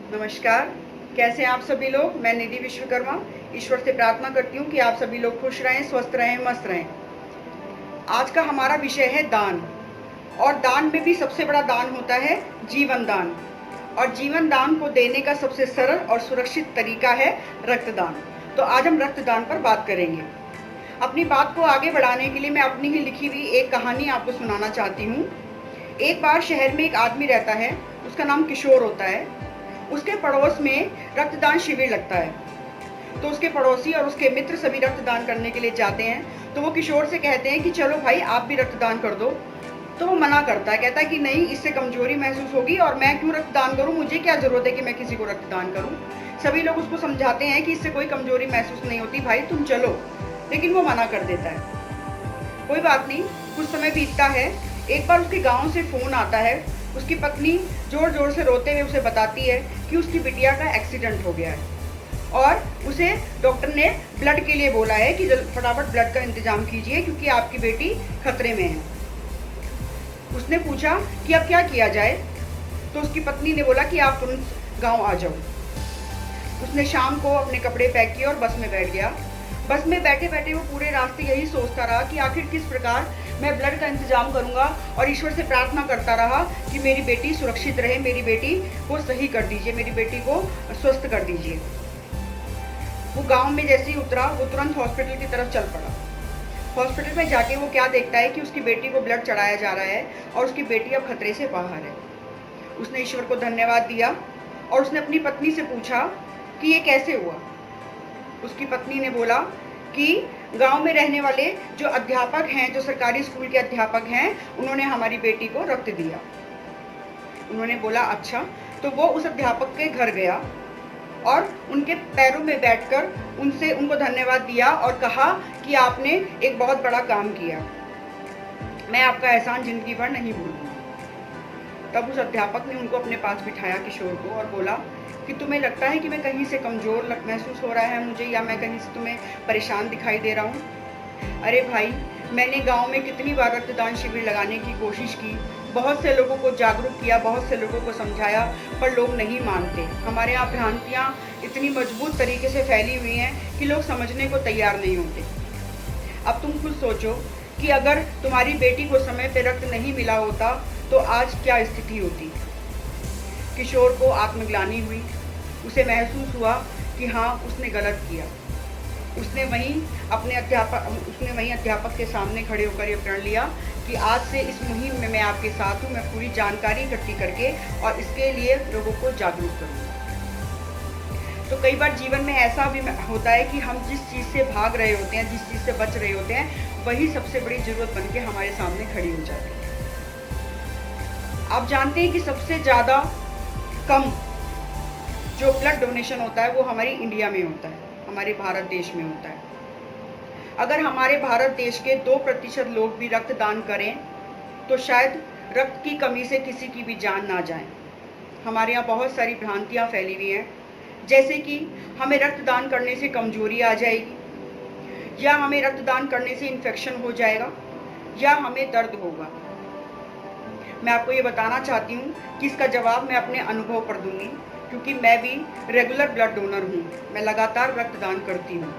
नमस्कार। कैसे हैं आप सभी लोग। मैं निधि विश्वकर्मा ईश्वर से प्रार्थना करती हूँ कि आप सभी लोग खुश रहें, स्वस्थ रहें, मस्त रहें। आज का हमारा विषय है दान, और दान में भी सबसे बड़ा दान होता है जीवन दान, और जीवन दान को देने का सबसे सरल और सुरक्षित तरीका है रक्तदान। तो आज हम रक्तदान पर बात करेंगे। अपनी बात को आगे बढ़ाने के लिए मैं अपनी ही लिखी हुई एक कहानी आपको सुनाना चाहती हूँ। एक बार शहर में एक आदमी रहता है, उसका नाम किशोर होता है। उसके पड़ोस में रक्तदान शिविर लगता है, तो उसके पड़ोसी और उसके मित्र सभी रक्तदान करने के लिए जाते हैं। तो वो किशोर से कहते हैं कि चलो भाई आप भी रक्तदान कर दो। तो वो मना करता है, कहता है कि नहीं, इससे कमजोरी महसूस होगी और मैं क्यों रक्तदान करूं, मुझे क्या जरूरत है कि मैं किसी को रक्तदान करूं। सभी लोग उसको समझाते हैं कि इससे कोई कमजोरी महसूस नहीं होती, भाई तुम चलो, लेकिन वो मना कर देता है। कोई बात नहीं, कुछ समय बीतता है। एक बार उसके गांव से फोन आता है। उसकी पत्नी जोर जोर से रोते हुए उसे बताती है कि उसकी बिटिया का एक्सीडेंट हो गया है और उसे डॉक्टर ने ब्लड के लिए बोला है कि फटाफट ब्लड का इंतजाम कीजिए क्योंकि आपकी बेटी खतरे में है। उसने पूछा कि अब क्या किया जाए, तो उसकी पत्नी ने बोला कि आप तुरंत गांव आ जाओ। उसने शाम को अपने कपड़े पैक किए और बस में बैठ गया। बस में बैठे बैठे वो पूरे रास्ते यही सोचता रहा कि आखिर किस प्रकार मैं ब्लड का इंतजाम करूंगा, और ईश्वर से प्रार्थना करता रहा कि मेरी बेटी सुरक्षित रहे, मेरी बेटी को सही कर दीजिए, मेरी बेटी को स्वस्थ कर दीजिए। वो गांव में जैसे ही उतरा, वो तुरंत हॉस्पिटल की तरफ चल पड़ा। हॉस्पिटल में जाके वो क्या देखता है कि उसकी बेटी को ब्लड चढ़ाया जा रहा है और उसकी बेटी अब खतरे से बाहर है। उसने ईश्वर को धन्यवाद दिया और उसने अपनी पत्नी से पूछा कि ये कैसे हुआ। उसकी पत्नी ने बोला कि गांव में रहने वाले जो अध्यापक हैं, जो सरकारी स्कूल के अध्यापक हैं, उन्होंने हमारी बेटी को रक्त दिया। उन्होंने बोला अच्छा। तो वो उस अध्यापक के घर गया और उनके पैरों में बैठकर उनको धन्यवाद दिया और कहा कि आपने एक बहुत बड़ा काम किया, मैं आपका एहसान जिंदगी भर नहीं भूलूंगा। तब उस अध्यापक ने उनको अपने पास बिठाया, किशोर को, और बोला कि तुम्हें लगता है कि मैं कहीं से कमज़ोर महसूस हो रहा है मुझे, या मैं कहीं से तुम्हें परेशान दिखाई दे रहा हूँ। अरे भाई, मैंने गांव में कितनी बार रक्तदान शिविर लगाने की कोशिश की, बहुत से लोगों को जागरूक किया, बहुत से लोगों को समझाया, पर लोग नहीं मानते। हमारे यहाँ भ्रांतियाँ इतनी मजबूत तरीके से फैली हुई हैं कि लोग समझने को तैयार नहीं होते। अब तुम खुद सोचो कि अगर तुम्हारी बेटी को समय पर रक्त नहीं मिला होता तो आज क्या स्थिति होती। किशोर को आत्मग्लानि हुई, उसे महसूस हुआ कि हाँ, उसने गलत किया। उसने वहीं अध्यापक के सामने खड़े होकर ये प्रण लिया कि आज से इस मुहिम में मैं आपके साथ हूँ, मैं पूरी जानकारी इकट्ठी करके और इसके लिए लोगों को जागरूक करूँगा। तो कई बार जीवन में ऐसा भी होता है कि हम जिस चीज़ से भाग रहे होते हैं, जिस चीज़ से बच रहे होते हैं, वही सबसे बड़ी ज़रूरत बन के हमारे सामने खड़ी हो जाती है। आप जानते हैं कि सबसे ज़्यादा कम जो ब्लड डोनेशन होता है वो हमारी इंडिया में होता है, हमारे भारत देश में होता है। अगर हमारे भारत देश के 2% लोग भी रक्तदान करें तो शायद रक्त की कमी से किसी की भी जान ना जाए। हमारे यहाँ बहुत सारी भ्रांतियाँ फैली हुई हैं, जैसे कि हमें रक्तदान करने से कमजोरी आ जाएगी, या हमें रक्तदान करने से इन्फेक्शन हो जाएगा, या हमें दर्द होगा। मैं आपको ये बताना चाहती हूँ कि इसका जवाब मैं अपने अनुभव पर दूंगी, क्योंकि मैं भी रेगुलर ब्लड डोनर हूँ, मैं लगातार रक्तदान करती हूँ।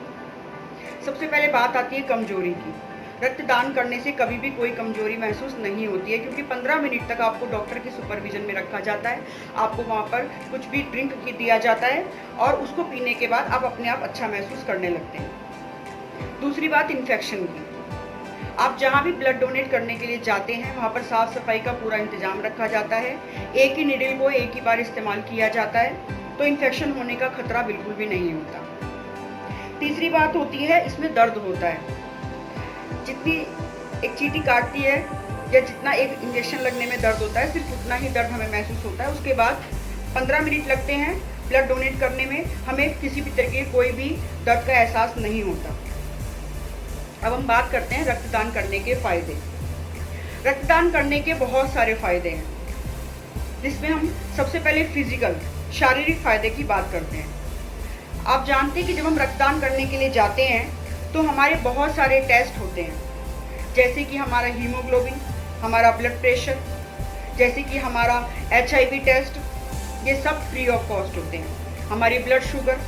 सबसे पहले बात आती है कमजोरी की। रक्तदान करने से कभी भी कोई कमजोरी महसूस नहीं होती है, क्योंकि 15 मिनट तक आपको डॉक्टर के सुपरविजन में रखा जाता है। आपको वहाँ पर कुछ भी ड्रिंक दिया जाता है और उसको पीने के बाद आप अपने आप अच्छा महसूस करने लगते हैं। दूसरी बात इन्फेक्शन की। आप जहाँ भी ब्लड डोनेट करने के लिए जाते हैं वहाँ पर साफ सफाई का पूरा इंतजाम रखा जाता है। एक ही निडल को एक ही बार इस्तेमाल किया जाता है, तो इन्फेक्शन होने का खतरा बिल्कुल भी नहीं होता। तीसरी बात होती है, इसमें दर्द होता है। जितनी एक चीटी काटती है या जितना एक इंजेक्शन लगने में दर्द होता है, सिर्फ उतना ही दर्द हमें महसूस होता है। उसके बाद 15 मिनट लगते हैं ब्लड डोनेट करने में, हमें किसी भी तरीके कोई भी दर्द का एहसास नहीं होता। अब हम बात करते हैं रक्तदान करने के फायदे। रक्तदान करने के बहुत सारे फायदे हैं, जिसमें हम सबसे पहले फिजिकल, शारीरिक फायदे की बात करते हैं। आप जानते हैं कि जब हम रक्तदान करने के लिए जाते हैं तो हमारे बहुत सारे टेस्ट होते हैं, जैसे कि हमारा हीमोग्लोबिन, हमारा ब्लड प्रेशर, जैसे कि हमारा HIV टेस्ट, ये सब फ्री ऑफ कॉस्ट होते हैं। हमारी ब्लड शुगर,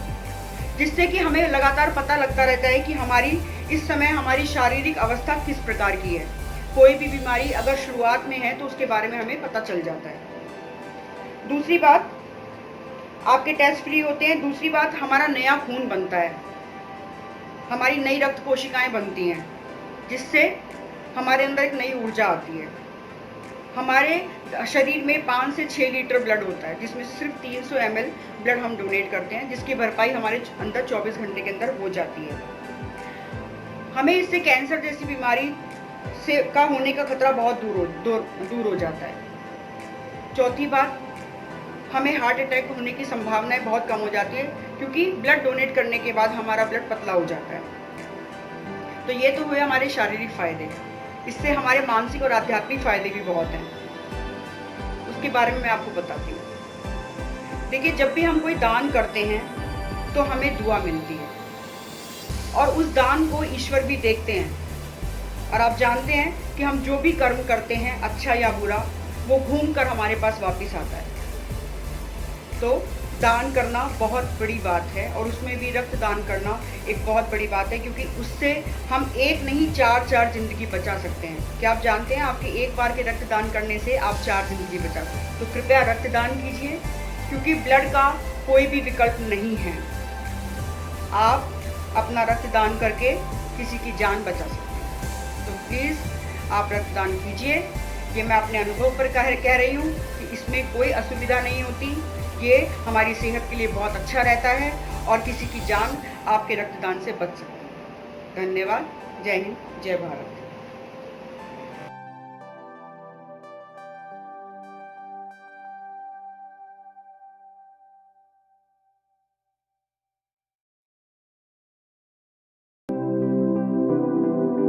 जिससे कि हमें लगातार पता लगता रहता है कि हमारी इस समय हमारी शारीरिक अवस्था किस प्रकार की है। कोई भी बीमारी अगर शुरुआत में है तो उसके बारे में हमें पता चल जाता है। दूसरी बात, आपके टेस्ट फ्री होते हैं। दूसरी बात, हमारा नया खून बनता है, हमारी नई रक्त कोशिकाएं बनती हैं, जिससे हमारे अंदर एक नई ऊर्जा आती है। हमारे शरीर में 5 से 6 लीटर ब्लड होता है, जिसमें सिर्फ 300 ml ब्लड हम डोनेट करते हैं, जिसकी भरपाई हमारे अंदर 24 घंटे के अंदर हो जाती है। हमें इससे कैंसर जैसी बीमारी से का होने का खतरा बहुत दूर हो जाता है। चौथी बात, हमें हार्ट अटैक होने की संभावनाएं बहुत कम हो जाती है, क्योंकि ब्लड डोनेट करने के बाद हमारा ब्लड पतला हो जाता है। तो ये तो हुए हमारे शारीरिक फायदे। इससे हमारे मानसिक और आध्यात्मिक फायदे भी बहुत हैं, उसके बारे में मैं आपको बताती हूँ। देखिए, जब भी हम कोई दान करते हैं तो हमें दुआ मिलती है, और उस दान को ईश्वर भी देखते हैं। और आप जानते हैं कि हम जो भी कर्म करते हैं, अच्छा या बुरा, वो घूम कर हमारे पास वापस आता है। तो दान करना बहुत बड़ी बात है, और उसमें भी रक्तदान करना एक बहुत बड़ी बात है, क्योंकि उससे हम एक नहीं 4 जिंदगी बचा सकते हैं। क्या आप जानते हैं, आपके एक बार के रक्तदान करने से आप 4 जिंदगी बचा सकते हैं। तो कृपया रक्तदान कीजिए, क्योंकि ब्लड का कोई भी विकल्प नहीं है। आप अपना रक्तदान करके किसी की जान बचा सकते हैं। तो प्लीज़ आप रक्तदान कीजिए। ये मैं अपने अनुभव पर कह रही हूँ कि इसमें कोई असुविधा नहीं होती। ये हमारी सेहत के लिए बहुत अच्छा रहता है, और किसी की जान आपके रक्तदान से बच सकती है। धन्यवाद। जय हिंद, जय भारत।